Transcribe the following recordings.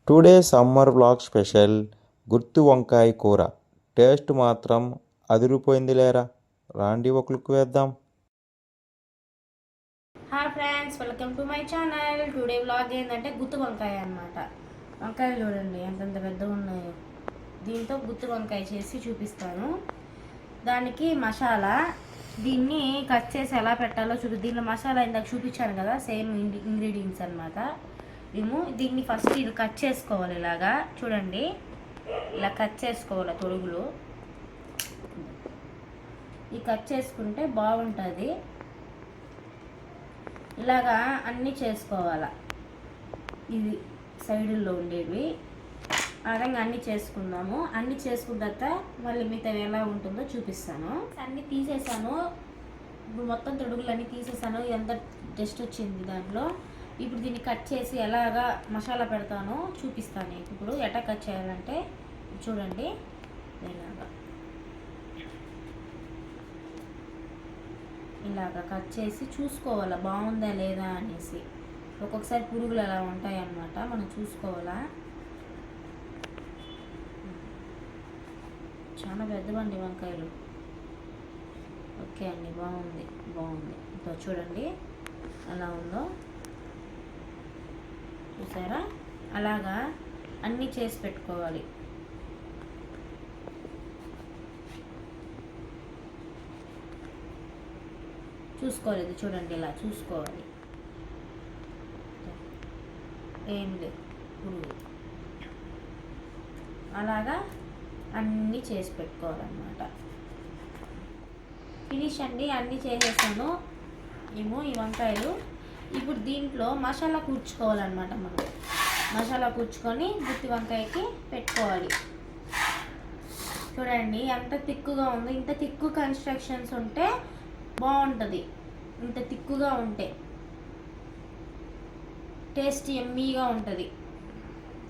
Today summer vlog special గుత్తి వంకాయ కూర. Taste మాత్రం అదిరిపోయింది లేరా. రాండి ఒక లుక్ వేద్దాం. Hi friends, welcome to my channel. Today vlog ఏంటంటే గుత్తి వంకాయ అన్నమాట. వంకాయలు చూడండి ఎంతెంత పెద్దగా ఉన్నాయో. దీంతో గుత్తి వంకాయ చేసి చూపిస్తాను. దానికి మసాలా, దీన్ని కట్ చేసి ఎలా పెట్టాలో దీనిలో మసాలా ఇందాక చూపించాను కదా, సేమ్ ఇంగ్రీడియంట్స్ అనమాట. దీన్ని ఫస్ట్ ఇది కట్ చేసుకోవాలి. ఇలాగా చూడండి, ఇలా కట్ చేసుకోవాలి తొడుగులు. ఈ కట్ చేసుకుంటే బాగుంటుంది. ఇలాగా అన్నీ చేసుకోవాలి. ఇవి సైడుల్లో ఉండేవి ఆ విధంగా అన్నీ చేసుకుందాము. అన్నీ చేసుకున్న తర్వాత మళ్ళీ మిగతా ఎలా ఉంటుందో చూపిస్తాను. అన్నీ తీసేసాను. ఇప్పుడు మొత్తం తొడుగులన్నీ తీసేసాను. ఎంత టెస్ట్ వచ్చింది దాంట్లో. ఇప్పుడు దీన్ని కట్ చేసి ఎలాగా మసాలా పెడతానో చూపిస్తాను. ఇప్పుడు ఎట్లా కట్ చేయాలంటే చూడండి, ఇలాగా కట్ చేసి చూసుకోవాలా బాగుందా లేదా అనేసి. ఒక్కొక్కసారి పురుగులు అలా ఉంటాయి అన్నమాట, మనం చూసుకోవాలా. చాలా పెద్దవండి వంకాయలు. ఓకే అండి, బాగుంది. ఇంకా చూడండి ఎలా ఉందో, చూసారా. అలాగా అన్నీ చేసి పెట్టుకోవాలి. చూసుకోలేదు చూడండి, ఇలా చూసుకోవాలి. ఏం లేదు పురుగు. అలాగా అన్నీ చేసి పెట్టుకోవాలన్నమాట. ఫినిష్ అండి, అన్నీ చేసేసాను. ఈ వంకాయలు ఇప్పుడు దీంట్లో మసాలా కూర్చుకోవాలన్నమాట. మనం మసాలా కూర్చుకొని గుత్తి వంకాయకి పెట్టుకోవాలి. చూడండి ఎంత తిక్కుగా ఉందో. ఇంత తిక్కు కన్స్ట్రక్షన్స్ ఉంటే బాగుంటుంది. ఇంత తిక్కుగా ఉంటే టేస్ట్ ఎమ్మీగా ఉంటుంది.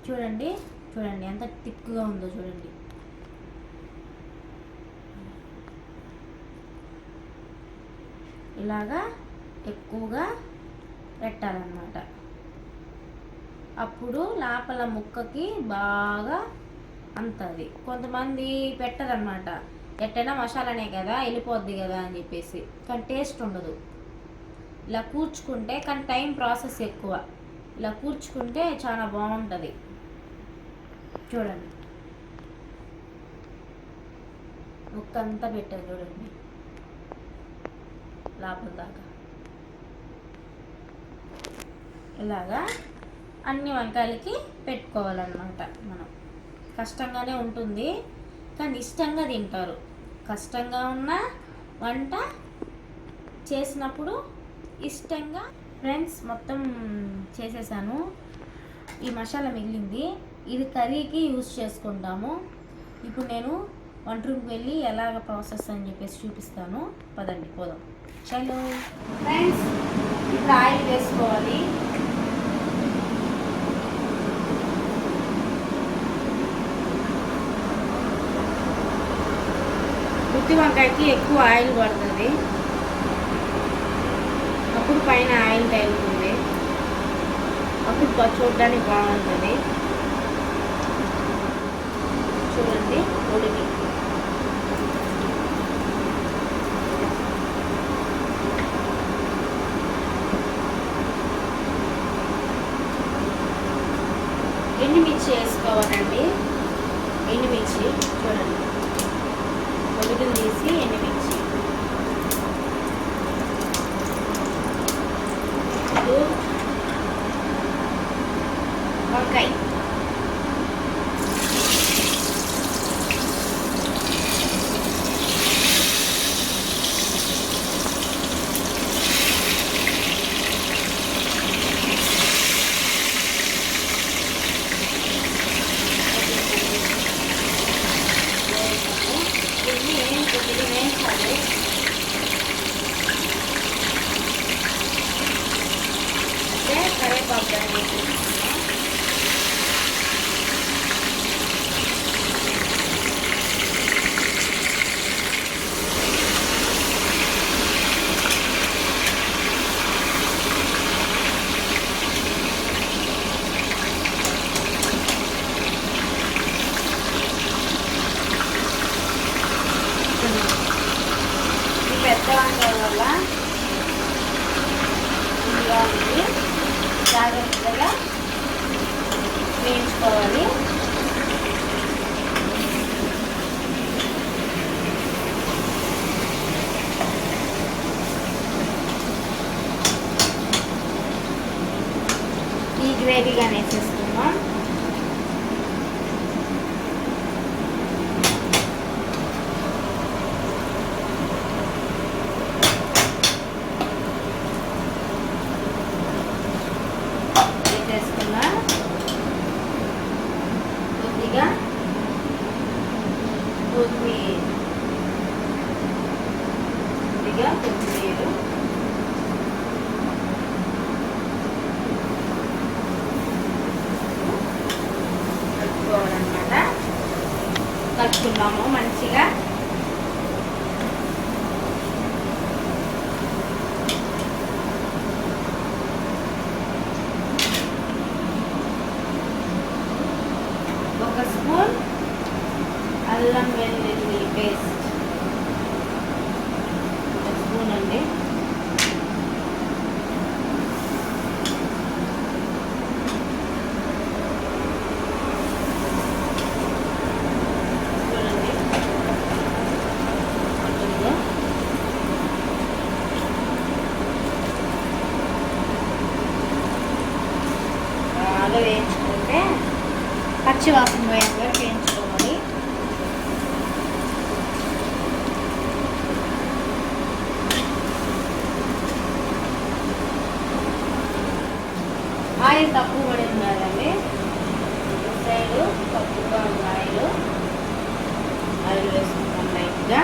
చూడండి ఎంత తిక్కుగా ఉందో చూడండి. ఇలాగా ఎక్కువగా పెట్టాలన్నమాట. అప్పుడు లోపల ముక్కకి బాగా అంతది. కొంతమంది పెట్టరన్నమాట, ఎట్టైనా మసాలానే కదా వెళ్ళిపోద్ది కదా అని చెప్పేసి, కానీ టేస్ట్ ఉండదు. ఇలా కూర్చుకుంటే, కానీ టైం ప్రాసెస్ ఎక్కువ. ఇలా కూర్చుకుంటే చాలా బాగుంటుంది. చూడండి ముక్క అంతా పెట్టారు చూడండి లోపల దాకా. ఇలాగా అన్ని వంకాయలకి పెట్టుకోవాలన్నమాట. మనం కష్టంగానే ఉంటుంది, కానీ ఇష్టంగా తింటారు. కష్టంగా ఉన్న వంట చేసినప్పుడు ఇష్టంగా. ఫ్రెండ్స్, మొత్తం చేసేసాను. ఈ మసాలా మిగిలింది, ఇది కర్రీకి యూజ్ చేసుకుంటాము. ఇప్పుడు నేను వంట రూమ్కి వెళ్ళి ఎలాగ ప్రాసెస్ అని చెప్పేసి చూపిస్తాను. పదండి పోదాం. చలో ఫ్రెండ్స్, ఇప్పుడు ఆయిల్ వేసుకోవాలి. గుత్తి వంకాయకి ఎక్కువ ఆయిల్ పడుతుంది, అప్పుడు పైన ఆయిల్ తగులుతుంది, అప్పుడు చూడడానికి బాగుంటుంది. చూడండి ఉడికి ఎండుమిర్చి వేసుకోవాలండి. ఎండుమిర్చి చూడండి, పొడుగులు తీసి ఎండుమిర్చి. వంకాయ కరేపాకు. వేయించుకోవాలి. ఈ గ్రేవీగా వేసేసుకుందాం. వేసేసుకున్నా కొద్దిగా కొత్తిమీర కలుపుకోవాలన్నమాట. కలుపుకున్నాము మంచిగా. ఒక స్పూన్ అల్లం వెల్లుల్లి పేస్ట్, ఒక స్పూన్ అండి. చూడండి కొద్దిగా బాగా వేయించుకుంటే పచ్చి వాసన పోయేంత వరకు వేయించుకోవాలి. ఆయిల్ తక్కువ పడింది కదండి, సైడ్ తక్కువగా ఉంది ఆయిల్ వేసుకుంటాం లైట్గా.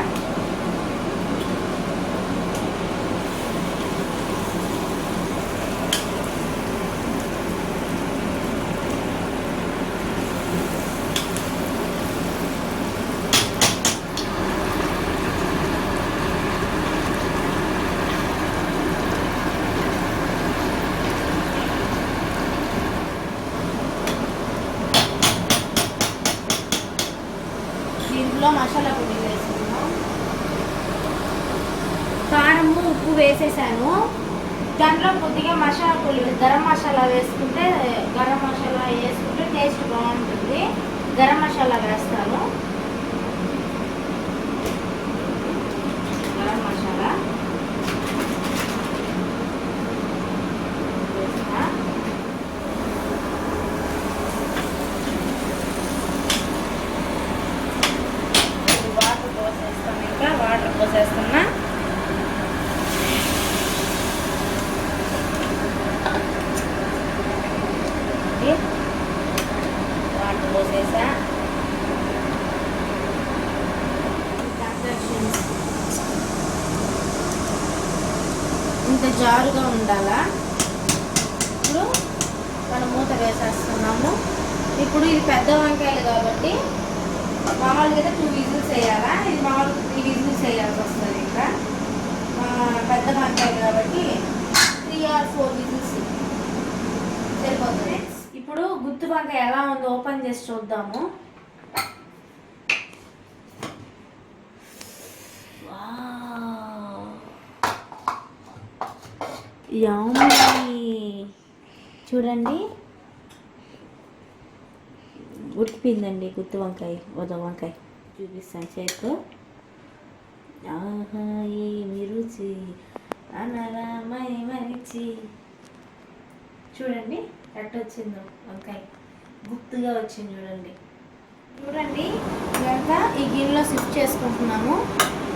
దీంట్లో మసాలా పొడి వేసుకున్నాం. కారము ఉప్పు వేసేసాను. దాంట్లో కొద్దిగా మసాలా పొడి గరం మసాలా వేసుకుంటే టేస్ట్ బాగుంటుంది. గరం మసాలా వేస్తాను. గరం మసాలా వేస్తా. వాటర్ పోసేస్తున్నా. వాటర్ పోసేసా. ఇంత జారుగా ఉండాలా. ఇప్పుడు మనం మూత వేసేస్తున్నాము. ఇప్పుడు ఇది పెద్ద వంకాయలు కాబట్టి మామూలుగా 2 విజిల్స్ వేయాలా, ఇది మామూలుగా 3 విజిల్స్ వేయాల్సి వస్తుంది. ఇంకా పెద్ద వంకాయలు కాబట్టి 3 or 4 విజిల్స్ సరిపోతుంది. ఇప్పుడు గుత్తి వంకాయ ఎలా ఉందో ఓపెన్ చేసి చూద్దాము. యమ్మీ, చూడండి ఉడికిపోయిందండి గుత్తి వంకాయ. వంకాయ చూపిస్తాను చేతితో. ఆహా ఏమి రుచి అనరామై మరిచి. చూడండి ఎట్ట వచ్చిందో వంకాయ, గుత్తుగా వచ్చింది. చూడండి ఇదంతా ఈ గిన్నెలో షిఫ్ట్ చేసుకుంటున్నాము.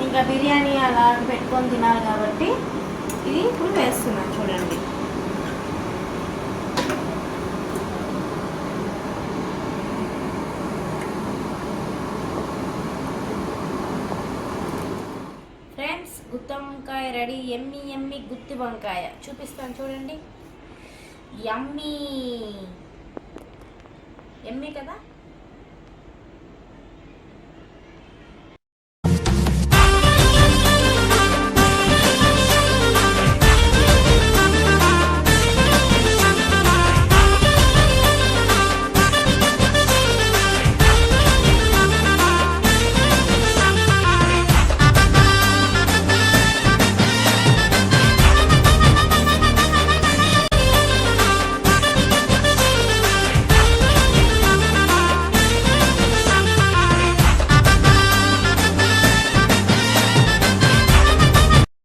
ఇంకా బిర్యానీ అలా పెట్టుకొని తినాలి కాబట్టి ఇది ఇప్పుడు వేస్తున్నాను. చూడండి ఫ్రెండ్స్, గుత్తి వంకాయ రెడీ. ఎమ్మి గుత్తి వంకాయ చూపిస్తాను. చూడండి, యమ్మీ కదా.